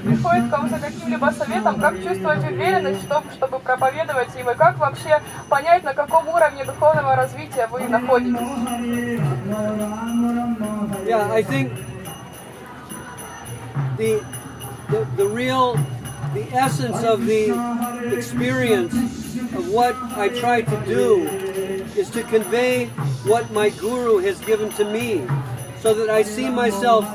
приходят к вам за каким-либо советом, как чувствовать уверенность в том, чтобы проповедовать им, и как вообще понять, на каком уровне духовного развития вы находитесь? Yeah, I think the essence of the experience of what I try to do is to convey what my guru has given to me, so that I see myself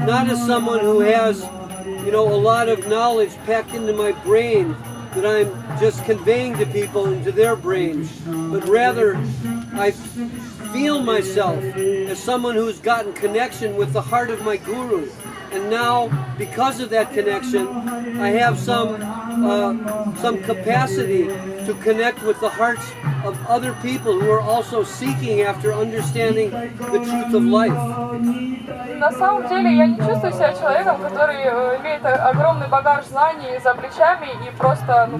not as someone who has, a lot of knowledge packed into my brain that I'm just conveying to people into their brains, but rather I feel myself as someone who's gotten connection with the heart of my guru. And now, because of that connection, I have some capacity to connect with the hearts of other people who are also seeking after understanding the truth of life. На самом деле, я не чувствую себя человеком, который имеет огромный багаж знаний за плечами и просто,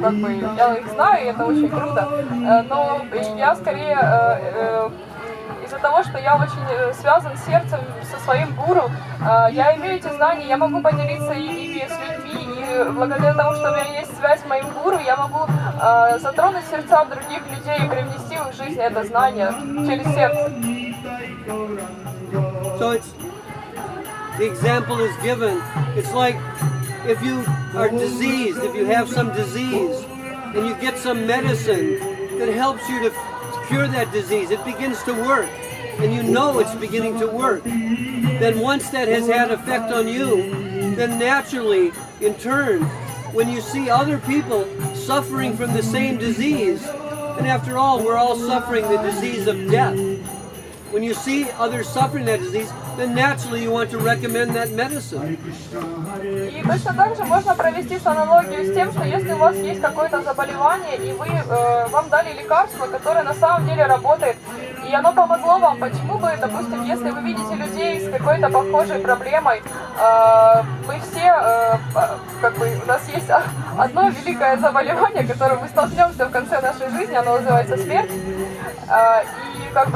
я их знаю, и это очень круто. Но я скорее из-за того, что я очень связан сердцем со своим гуру, я имею эти знания, я могу поделиться ими с людьми, и благодаря тому, что у меня есть связь с моим гуру, я могу затронуть сердца других людей и привнести в их жизнь это знание через сердце. So the example is given. It's like if you are diseased, if you have some disease, and you get some medicine that helps you to cure that disease, it begins to work, and you know it's beginning to work. Then once that has had effect on you, then naturally, in turn, when you see other people suffering from the same disease, and after all, we're all suffering the disease of death. When you see others suffering that disease, then naturally you want to recommend that medicine. И точно так же можно провести аналогию с тем, что если у вас есть какое-то заболевание, и вам дали лекарство, которое на самом деле работает, и оно помогло вам, почему бы, допустим, если вы видите людей с какой-то похожей проблемой, мы все, у нас есть одно великое заболевание, которое мы столкнемся в конце нашей жизни, оно называется смерть, и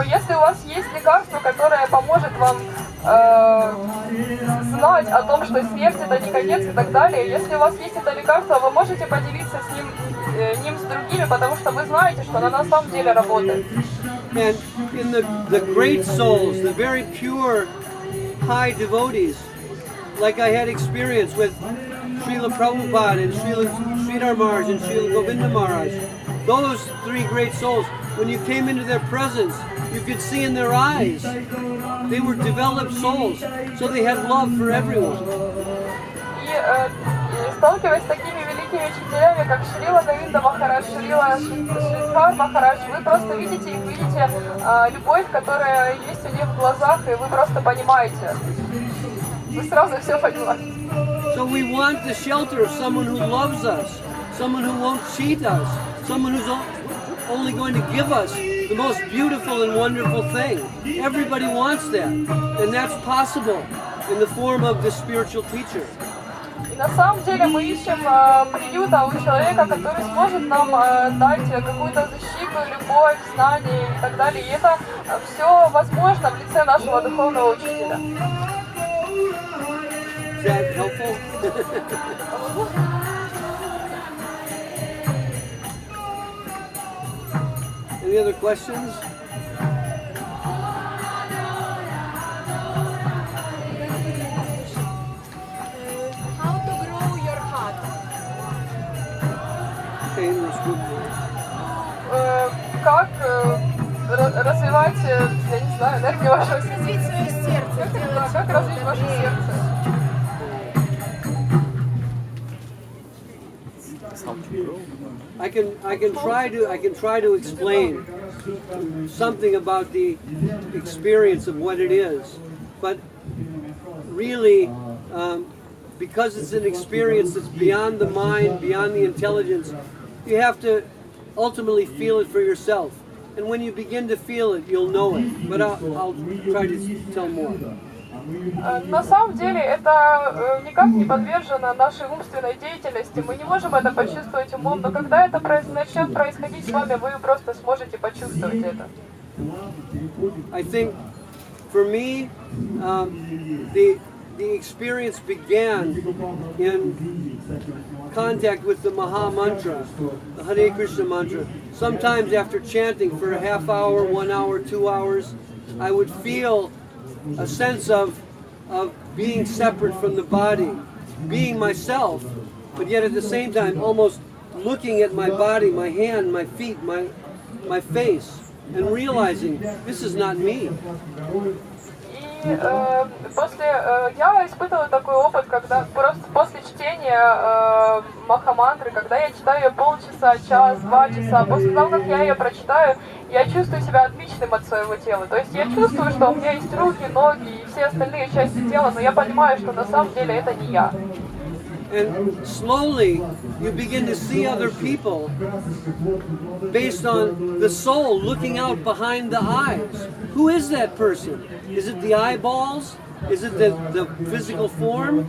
если у вас есть лекарство, которое поможет вам знать о том, что смерть это не конец и так далее, если у вас есть это лекарство, вы можете поделиться с ним с другими, потому что вы знаете, что оно на самом деле работает. And in the great souls, the very pure, high devotees, like I had experience with Srila Prabhupada and Srila Sridhar Maharaj and Srila Govinda Maharaj, those three great souls, when you came into their presence, you could see in their eyes, they were developed souls, so they had love for everyone. И сталкиваясь с такими великими учителями, как Шрила Говинда Махарадж, Шрила Шридхар Махарадж, вы просто видите любовь, которая есть у них в глазах, и вы просто понимаете. Вы сразу все понимаете. So we want the shelter of someone who loves us, someone who won't cheat us, someone who's only going to give us the most beautiful and wonderful thing. Everybody wants that, and that's possible in the form of the spiritual teacher. И на самом деле мы ищем приюта у человека, который сможет нам дать какую-то защиту, любовь, знания и так далее. И это все возможно в лице нашего духовного учителя. Is that helpful? Any other questions? How to grow your heart? Как развивать, я не знаю, энергию вашего сердца? Развить свое сердце. Как развить ваше сердце? I can try to explain something about the experience of what it is, but really, because it's an experience that's beyond the mind, beyond the intelligence, you have to ultimately feel it for yourself. And when you begin to feel it, you'll know it. But I'll try to tell more. На самом деле это никак не подвержено нашей умственной деятельности. Мы не можем это почувствовать умом, но когда это начнет происходить с вами, вы просто сможете почувствовать это. I think for me, the experience began in contact with the Maha Mantra, the Hare Krishna mantra. Sometimes after chanting for a half hour, 1 hour, 2 hours, I would feel a sense of being separate from the body, being myself, but yet at the same time almost looking at my body, my hand, my feet, my face, and realizing this is not me. И я испытывала такой опыт, когда просто после чтения Махамантры, когда я читаю ее полчаса, час, 2 часа, после того, как я ее прочитаю, я чувствую себя отличным от своего тела. То есть я чувствую, что у меня есть руки, ноги и все остальные части тела, но я понимаю, что на самом деле это не я. And slowly you begin to see other people based on the soul looking out behind the eyes. Who is that person? Is it the eyeballs? Is it the physical form?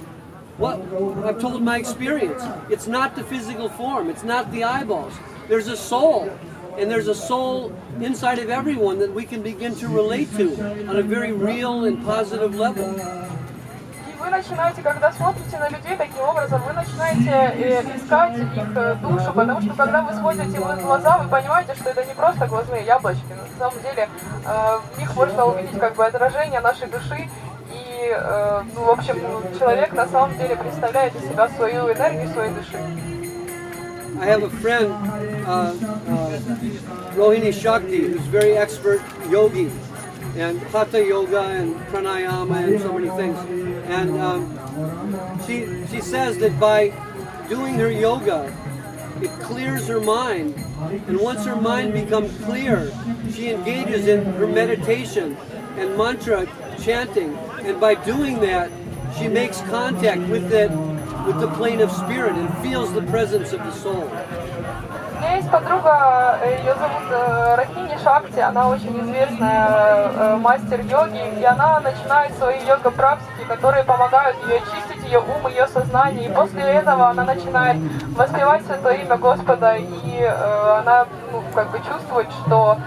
What I've told my experience. It's not the physical form. It's not the eyeballs. There's a soul. And there's a soul inside of everyone that we can begin to relate to on a very real and positive level. Вы начинаете, когда смотрите на людей таким образом, вы начинаете искать их душу, потому что когда вы смотрите в их глаза, вы понимаете, что это не просто глазные яблочки. На самом деле в них можно увидеть как бы отражение нашей души, и, в общем, человек на самом деле представляет из себя свою энергию, своей души. I have a friend, Rohini Shakti, who's very expert yogi, and hatha yoga and pranayama and so many things. And she says that by doing her yoga, it clears her mind. And once her mind becomes clear, she engages in her meditation and mantra chanting. And by doing that, she makes contact with the plane of spirit and feels the presence of the soul. У меня есть подруга, ее зовут Рахини Шакти, она очень известная мастер йоги, и она начинает свои йога-практики, которые помогают ей очистить ее ум, ее сознание, и после этого она начинает воспевать святое имя Господа, и она чувствует, что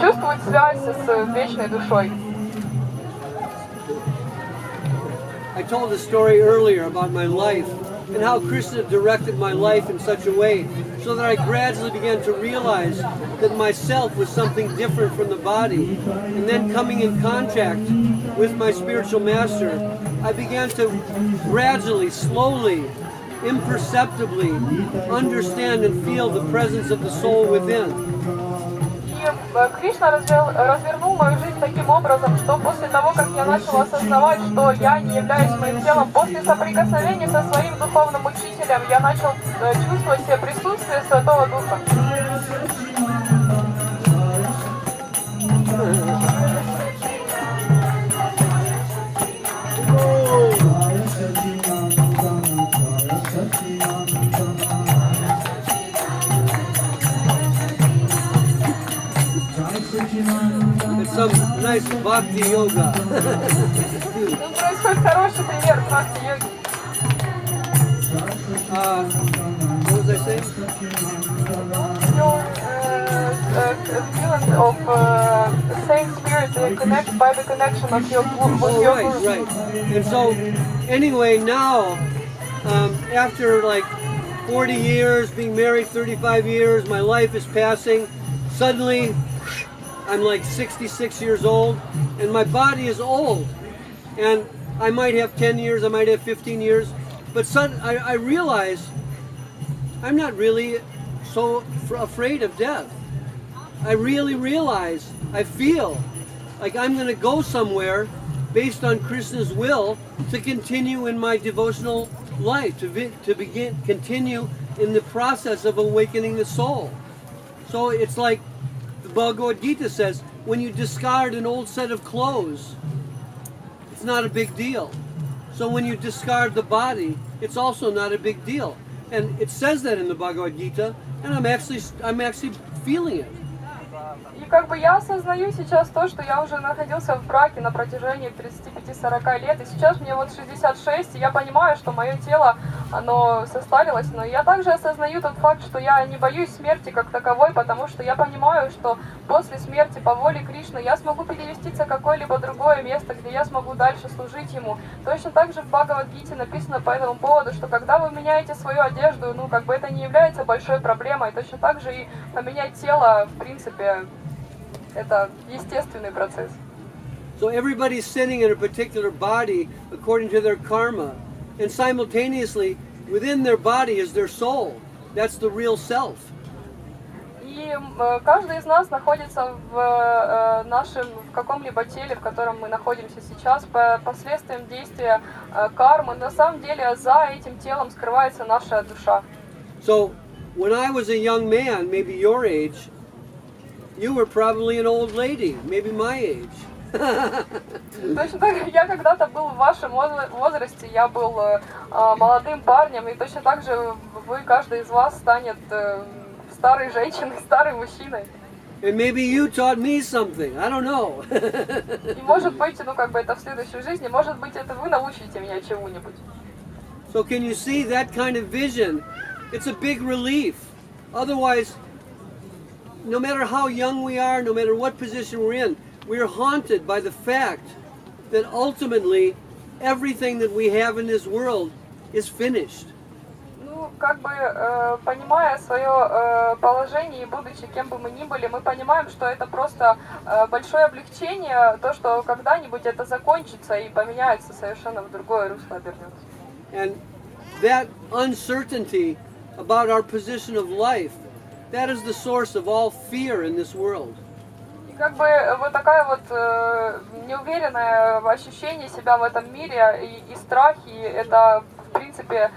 чувствует связь с вечной душой. I told a story earlier about my life and how Krishna directed my life in such a way so that I gradually began to realize that myself was something different from the body. And then coming in contact with my spiritual master, I began to gradually, slowly, imperceptibly understand and feel the presence of the soul within. Кришна развернул мою жизнь таким образом, что после того, как я начала осознавать, что я не являюсь моим телом, после соприкосновения со своим духовным учителем, я начал чувствовать в себе присутствие Святого Духа. It's some nice Bhakti yoga. Тут происходит хороший пример Бхакти йоги. What was I saying? Feeling of same spirit connect by the connection of your with your guru. Right. And so, anyway, now after like 40 years, being married 35 years, my life is passing. Suddenly, I'm like 66 years old, and my body is old. And I might have 10 years, I might have 15 years, but I realize I'm not really so afraid of death. I really realize, I feel like I'm going to go somewhere based on Krishna's will to continue in my devotional life, to continue in the process of awakening the soul. So it's like the Bhagavad Gita says, when you discard an old set of clothes, it's not a big deal. So when you discard the body, it's also not a big deal. And it says that in the Bhagavad Gita, and I'm actually feeling it. И как бы я осознаю сейчас то, что я уже находился в браке на протяжении 35-40 лет, и сейчас мне вот 66, и я понимаю, что мое тело, оно состарилось. Но я также осознаю тот факт, что я не боюсь смерти как таковой, потому что я понимаю, что после смерти по воле Кришны я смогу переместиться в какое-либо другое место, где я смогу дальше служить ему. Точно так же в Бхагавад-гите написано по этому поводу, что когда вы меняете свою одежду, ну как бы это не является большой проблемой. Точно так же и поменять тело, в принципе, это естественный процесс. So everybody's sitting in a particular body according to their karma, and simultaneously within their body is their soul. That's the real self. И каждый из нас находится в нашем, в каком-либо теле, в котором мы находимся сейчас, по последствиям действия кармы. На самом деле за этим телом скрывается наша душа. So when I was a young man, maybe your age, you were probably an old lady, maybe my age. Точно так, я когда-то был в вашем возрасте, я был молодым парнем, и точно так же вы, каждый из вас станет старой женщиной, старым мужчиной. And maybe you taught me something, I don't know. И может быть, ну как бы это в следующей жизни, может быть, это вы научите меня чему-нибудь. So can you see that kind of vision? It's a big relief. Otherwise, no matter how young we are, no matter what position we're in, we are haunted by the fact that ultimately everything that we have in this world is finished. Ну, как бы, понимая свое положение и будучи кем бы мы ни были, мы понимаем, что это просто большое облегчение, то, что когда-нибудь это закончится и поменяется совершенно в другое русло, обернется. And that uncertainty about our position of life, that is the source of all fear in this world. И как бы вот такая вот неуверенное ощущение себя в этом мире и страхи, это в принципе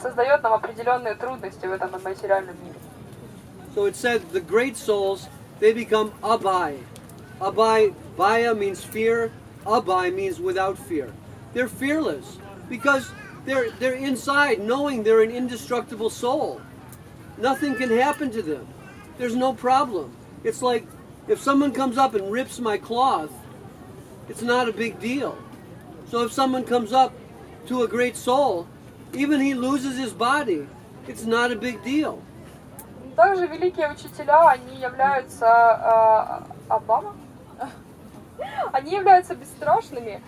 создает нам определенные трудности в этом материальном мире. So it said the great souls, they become abhay. Abhay, bhaya means fear, abhay means without fear. They're fearless because they're inside knowing they're an indestructible soul. Nothing can happen to them. There's no problem. It's like if someone comes up and rips my cloth, it's not a big deal. So if someone comes up to a great soul, even he loses his body, it's not a big deal. Также великие учителя, они являются они являются бесстрашными,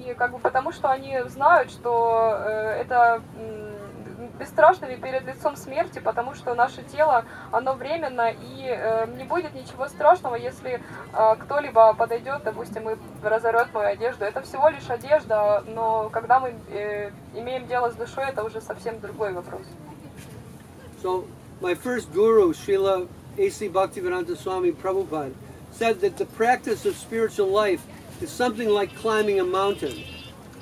и как бы потому что они знают, что это бесстрашными перед лицом смерти, потому что наше тело, оно временно, и не будет ничего страшного, если кто-либо подойдет, допустим, и разорвет мою одежду. Это всего лишь одежда, но когда мы имеем дело с душой, это уже совсем другой вопрос. So my first guru, Srila A.C. Bhaktivedanta Swami Prabhupada, said that the practice of spiritual life is something like climbing a mountain.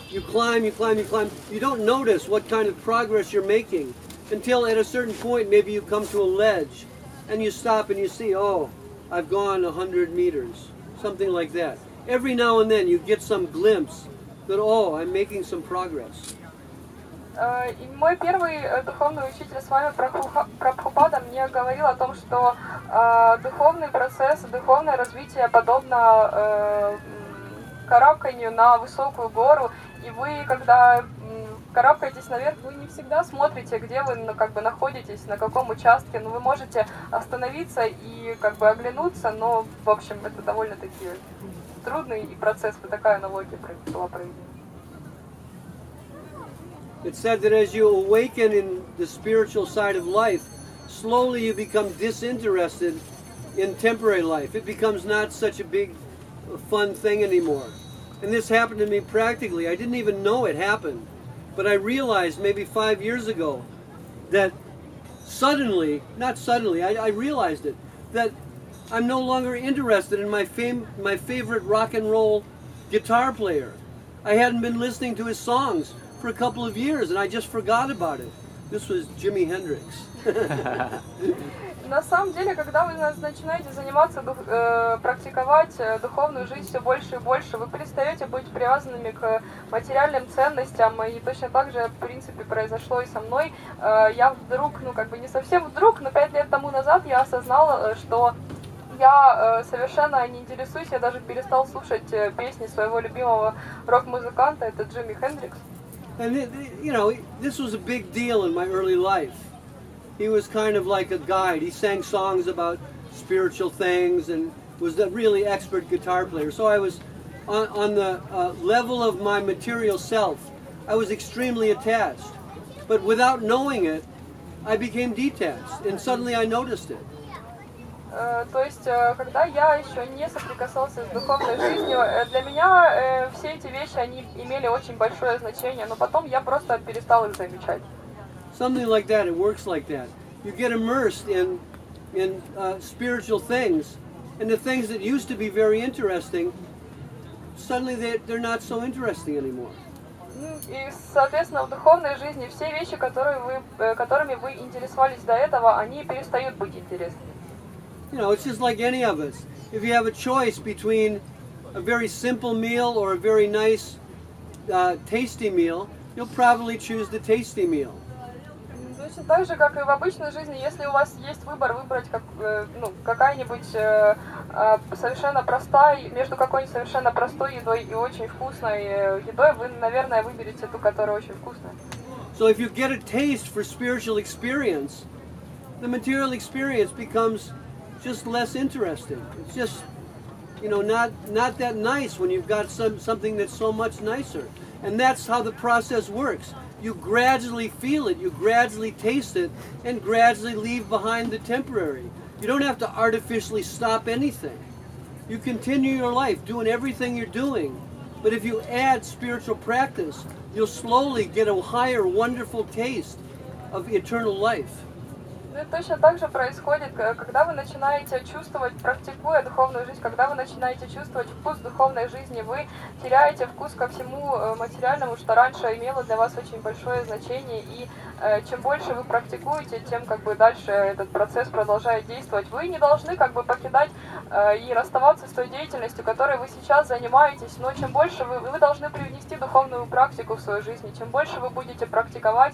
You climb, you climb, you climb. You don't notice what kind of progress you're making until at a certain point maybe you come to a ledge and you stop and you see, oh, I've gone 100 meters, something like that. Every now and then you get some glimpse that, oh, I'm making some progress. И мой первый духовный учитель с вами Прабхупада мне говорил о том, что духовный процесс, духовное развитие подобно карабканию на высокую гору, и вы, когда карабкаетесь наверх, вы не всегда смотрите, где вы как бы находитесь, на каком участке, но вы можете остановиться и как бы оглянуться, но в общем это довольно-таки трудный процесс, вот такая аналогия была проведена. It's said that as you awaken in the spiritual side of life, slowly you become disinterested in temporary life. It becomes not such a big, fun thing anymore. And this happened to me practically. I didn't even know it happened. But I realized maybe 5 years ago that suddenly, not suddenly, I realized it, that I'm no longer interested in my favorite rock and roll guitar player. I hadn't been listening to his songs for a couple of years, and I just forgot about it. This was Jimi Hendrix. На самом деле, когда вы начинаете заниматься, практиковать духовную жизнь все больше и больше, вы перестаете быть привязанными к материальным ценностям, и точно так же, в принципе, произошло и со мной. Я вдруг, ну как бы не совсем вдруг, но 5 лет тому назад я осознала, что я совершенно не интересуюсь, я даже перестал слушать песни своего любимого рок-музыканта, это Джимми Хендрикс. And you know, this was a big deal in my early life. He was kind of like a guide. He sang songs about spiritual things and was a really expert guitar player. So I was on the level of my material self, I was extremely attached. But without knowing it, I became detached, and suddenly I noticed it. То есть, когда я еще не соприкасался с духовной жизнью, для меня все эти вещи, они имели очень большое значение, но потом я просто перестал их замечать. Something like that, it works like that. You get immersed in spiritual things, and the things that used to be very interesting, suddenly they're not so interesting anymore. И, соответственно, в духовной жизни все вещи, которыми вы интересовались до этого, они перестают быть интересными. You know, it's just like any of us. If you have a choice between a very simple meal or a very nice, tasty meal, you'll probably choose the tasty meal. Точно так же, как и в обычной жизни, если у вас есть выбор выбрать какая-нибудь совершенно простая, между какой-нибудь совершенно простой едой и очень вкусной едой, вы, наверное, выберете ту, которая очень вкусная. So if you get a taste for spiritual experience, the material experience becomes just less interesting. It's just, you know, not that nice when you've got something that's so much nicer. And that's how the process works. You gradually feel it, you gradually taste it, and gradually leave behind the temporary. You don't have to artificially stop anything. You continue your life doing everything you're doing. But if you add spiritual practice, you'll slowly get a higher, wonderful taste of eternal life. Ну, точно так же происходит, когда вы начинаете чувствовать, практикуя духовную жизнь, когда вы начинаете чувствовать вкус духовной жизни, вы теряете вкус ко всему материальному, что раньше имело для вас очень большое значение, и чем больше вы практикуете, тем как бы дальше этот процесс продолжает действовать. Вы не должны как бы покидать и расставаться с той деятельностью, которой вы сейчас занимаетесь, но чем больше вы должны привнести духовную практику в свою жизнь, и чем больше вы будете практиковать,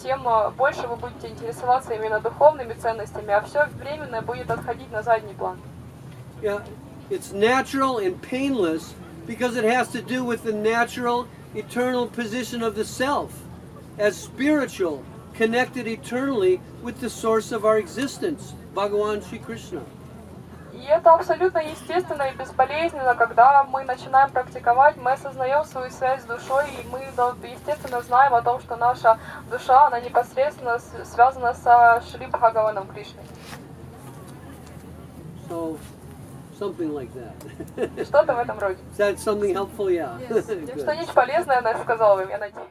тем больше вы будете интересоваться именно духовными ценностями, а все временное будет отходить на задний план. Yeah, it's natural and painless because it has to do with the natural, eternal position of the self as spiritual, connected eternally with the source of our existence, Bhagavan Shri Krishna. И это абсолютно естественно и безболезненно, когда мы начинаем практиковать, мы осознаем свою связь с душой, и мы, естественно, знаем о том, что наша душа, она непосредственно связана со Шри Бхагаваном Кришной. So, something like that. Что-то в этом роде. Is that something helpful? Yeah. Yes. Что-нибудь полезное она сказала вам, я надеюсь.